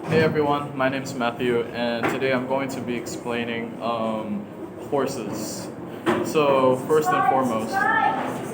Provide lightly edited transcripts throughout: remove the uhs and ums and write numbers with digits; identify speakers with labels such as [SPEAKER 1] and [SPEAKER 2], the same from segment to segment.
[SPEAKER 1] Hey everyone, my name's Matthew, and today I'm going to be explaining horses. So first and foremost,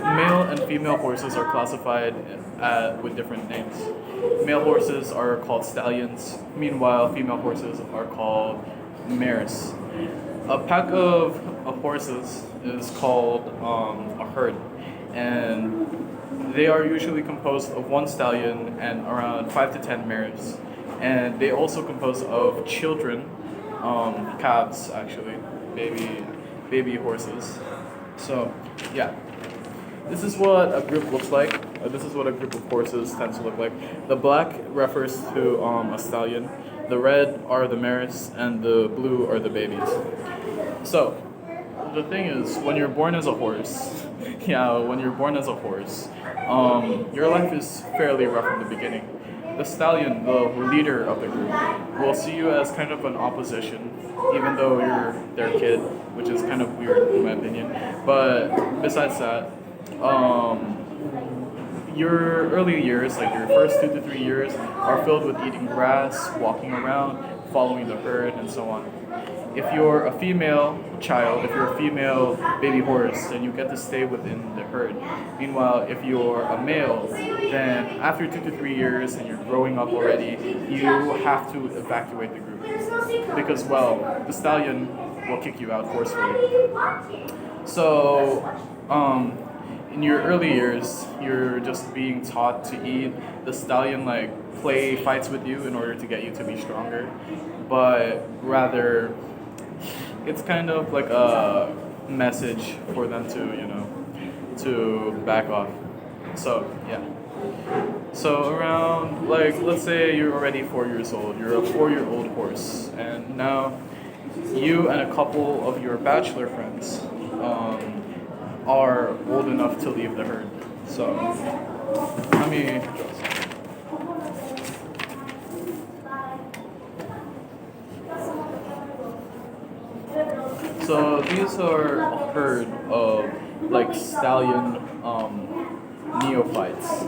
[SPEAKER 1] male and female horses are classified with different names. Male horses are called stallions, meanwhile female horses are called mares. A pack of horses is called a herd, and they are usually composed of one stallion and around 5 to 10 mares. And they also compose of children, calves actually, baby horses. So yeah, this is what a group looks like. This is what a group of horses tends to look like. The black refers to a stallion, the red are the mares, and the blue are the babies. So the thing is, when you're born as a horse, yeah, when you're born as a horse, your life is fairly rough in the beginning. The stallion, the leader of the group, will see you as kind of an opposition, even though you're their kid, which is kind of weird in my opinion. But besides that, your early years, like your first 2 to 3 years, are filled with eating grass, walking around, following the herd, and so on. If you're a female child, if you're a female baby horse, then you get to stay within the herd. Meanwhile, if you're a male, then after 2 to 3 years and you're growing up already, you have to evacuate the group. Because, well, the stallion will kick you out forcefully. So, in your early years, you're just being taught to eat. The stallion play fights with you in order to get you to be stronger, but rather, it's kind of like a message for them to to back off. So yeah. So around let's say you're already 4 years old. You're a 4-year-old horse, and now you and a couple of your bachelor friends are old enough to leave the herd. So let me. So these are a herd of stallion neophytes.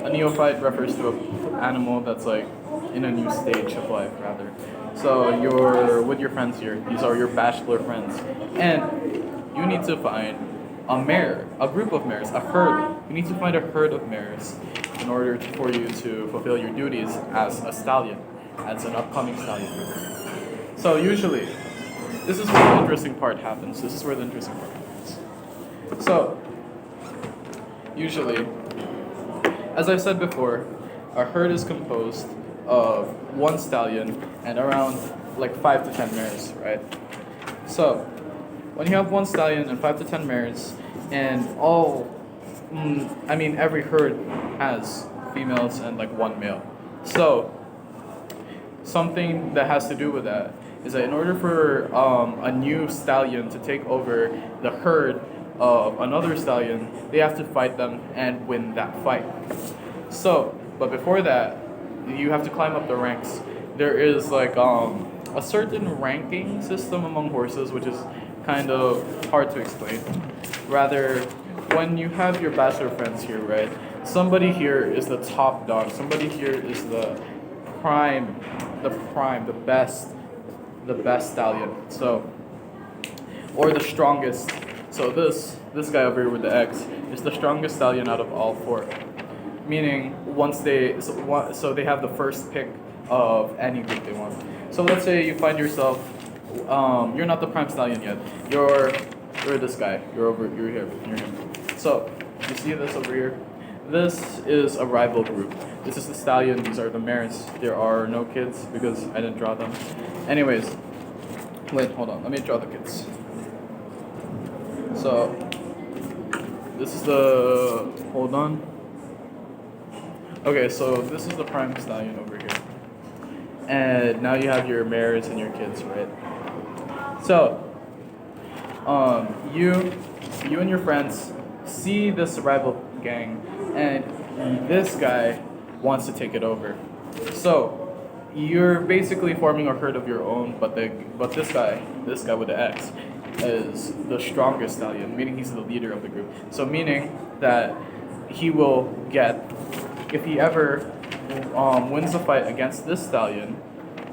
[SPEAKER 1] A neophyte refers to an animal that's in a new stage of life, rather. So you're with your friends here. These are your bachelor friends, and you need to find a mare, a group of mares, a herd. You need to find a herd of mares in order for you to fulfill your duties as a stallion, as an upcoming stallion. So usually, this is where the interesting part happens. This is where the interesting part happens. So, usually, as I've said before, a herd is composed of one stallion and around 5 to 10 mares, right? So, when you have one stallion and 5 to 10 mares, and every herd has females and one male. So, something that has to do with that is that in order for a new stallion to take over the herd of another stallion, they have to fight them and win that fight. So, but before that, you have to climb up the ranks. There is a certain ranking system among horses, which is kind of hard to explain. Rather, when you have your bachelor friends here, right? Somebody here is the top dog. Somebody here is the prime, the best stallion. So, or the strongest. So this guy over here with the X is the strongest stallion out of all four. Meaning, so they have the first pick of any group they want. So let's say you find yourself, you're not the prime stallion yet. You're this guy. You're here. You're him. So you see this over here. This is a rival group. This is the stallion. These are the mares. There are no kids because I didn't draw them. Anyways, wait, hold on. Let me draw the kids. So this is the. Hold on. Okay, so this is the prime stallion over here. And now you have your mares and your kids, right? So, you and your friends see this rival gang, and this guy wants to take it over. So, you're basically forming a herd of your own, but this guy with the X, is the strongest stallion, meaning he's the leader of the group. So, meaning that he will get, if he ever wins a fight against this stallion,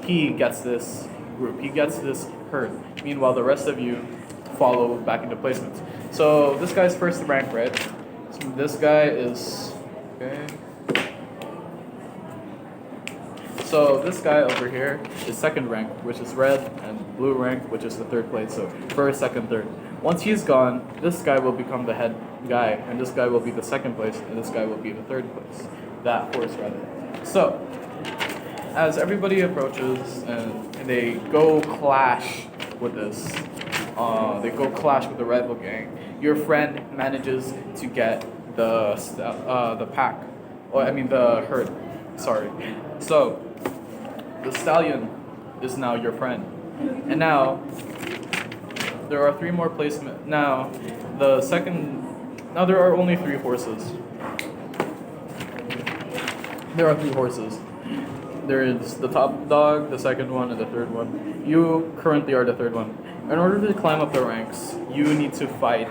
[SPEAKER 1] he gets this group. He gets this herd. Meanwhile, the rest of you follow back into placements. So this guy's first rank, right? So this guy is okay. So this guy over here is second rank, which is red, and blue rank, which is the third place. So first, second, third. Once he's gone, this guy will become the head guy, and this guy will be the second place, and this guy will be the third place. That horse, rather. So, as everybody approaches and they go clash with this, they go clash with the rival gang, your friend manages to get the pack, or I mean the herd. Sorry. So, the stallion is now your friend, and now there are three more placements. Now, now there are only three horses. There are three horses. There is the top dog, the second one, and the third one. You currently are the third one. In order to climb up the ranks, you need to fight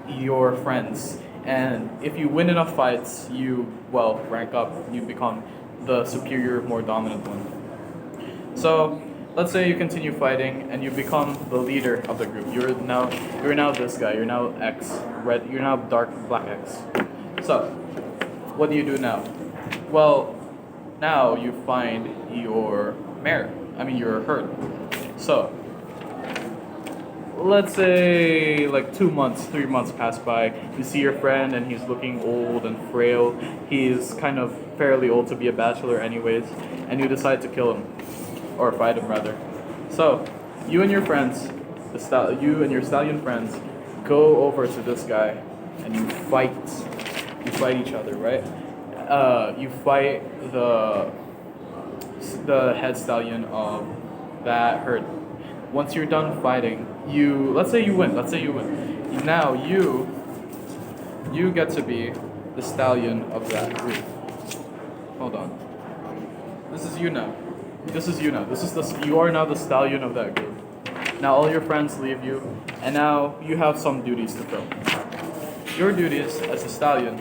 [SPEAKER 1] your friends. And if you win enough fights, you, well, rank up. You become the superior, more dominant one. So, let's say you continue fighting and you become the leader of the group. You're now this guy. You're now X, red. You're now dark black X. So, what do you do now? Well, now you find your mare. I mean your herd. So, let's say like 2 months, 3 months pass by. You see your friend and he's looking old and frail. He's kind of fairly old to be a bachelor anyways, and you decide to kill him. Or fight him rather. So, you and your friends, you and your stallion friends, go over to this guy, and you fight. You fight each other, right? You fight the head stallion of that herd. Once you're done fighting, let's say you win. Now you get to be the stallion of that group. Hold on. This is you now. You are now the stallion of that group. Now all your friends leave you, and now you have some duties to fill. Your duties as a stallion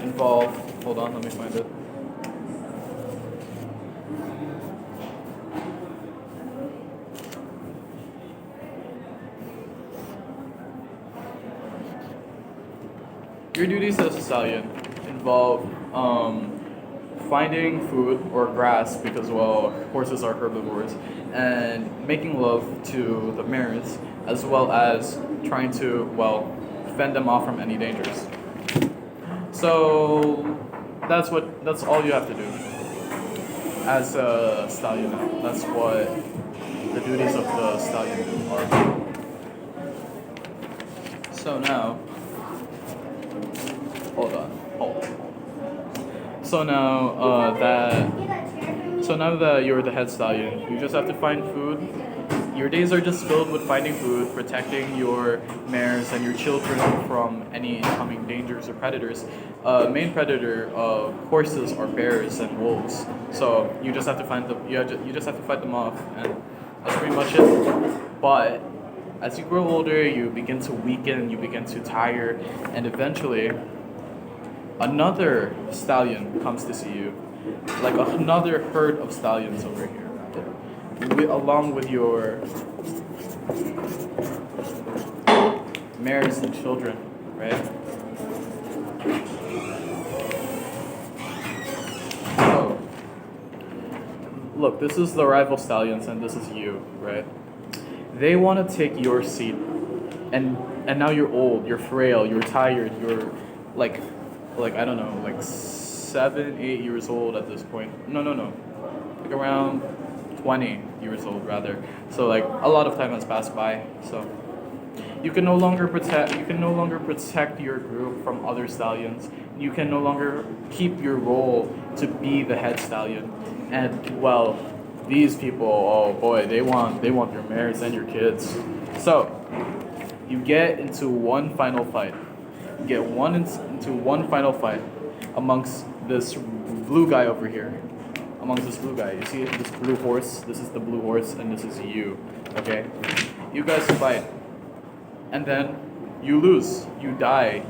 [SPEAKER 1] involve, hold on, let me find it. Your duties as a stallion involve finding food or grass, because, well, horses are herbivores, and making love to the mares, as well as trying to, well, fend them off from any dangers. So that's all you have to do as a stallion now. That's what the duties of the stallion are. So now, hold on. So now that you're the head stallion, you just have to find food. Your days are just filled with finding food, protecting your mares and your children from any incoming dangers or predators. Main predator of horses are bears and wolves. So you just have to find them. You just have to fight them off, and that's pretty much it. But as you grow older, you begin to weaken, you begin to tire, and eventually another stallion comes to see you, like another herd of stallions over here, along with your mares and children, right? So, look, this is the rival stallions, and this is you, right? They want to take your seat, and now you're old, you're frail, you're tired, you're like I don't know, like 7, 8 years old at this point. No. Like around 20 years old rather. So like a lot of time has passed by. So you can no longer protect your group from other stallions. You can no longer keep your role to be the head stallion. And well, these people, oh boy, they want your mares and your kids. So you get into one final fight. Into one final fight amongst this blue guy over here. You see this blue horse? This is the blue horse, and this is you. Okay? You guys fight. And then you lose. You die.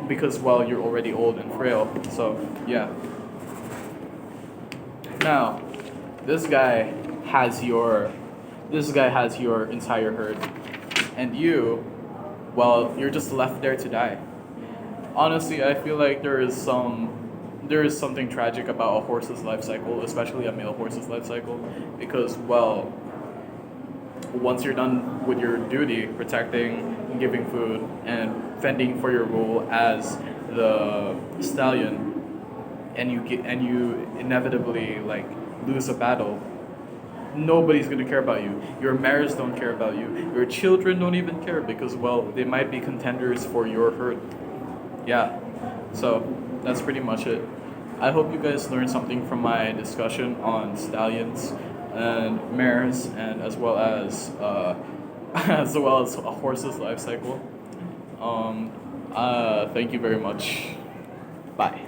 [SPEAKER 1] Because, well, you're already old and frail. So, yeah. Now, this guy has your entire herd, and well, you're just left there to die. Honestly, I feel like there is something tragic about a horse's life cycle, especially a male horse's life cycle, because well, once you're done with your duty, protecting, giving food, and fending for your role as the stallion, and you inevitably like lose a battle, nobody's gonna care about you. Your mares don't care about you. Your children don't even care because well, they might be contenders for your herd. Yeah. So that's pretty much it. I hope you guys learned something from my discussion on stallions and mares, and as well as as well as a horse's life cycle. Thank you very much. Bye.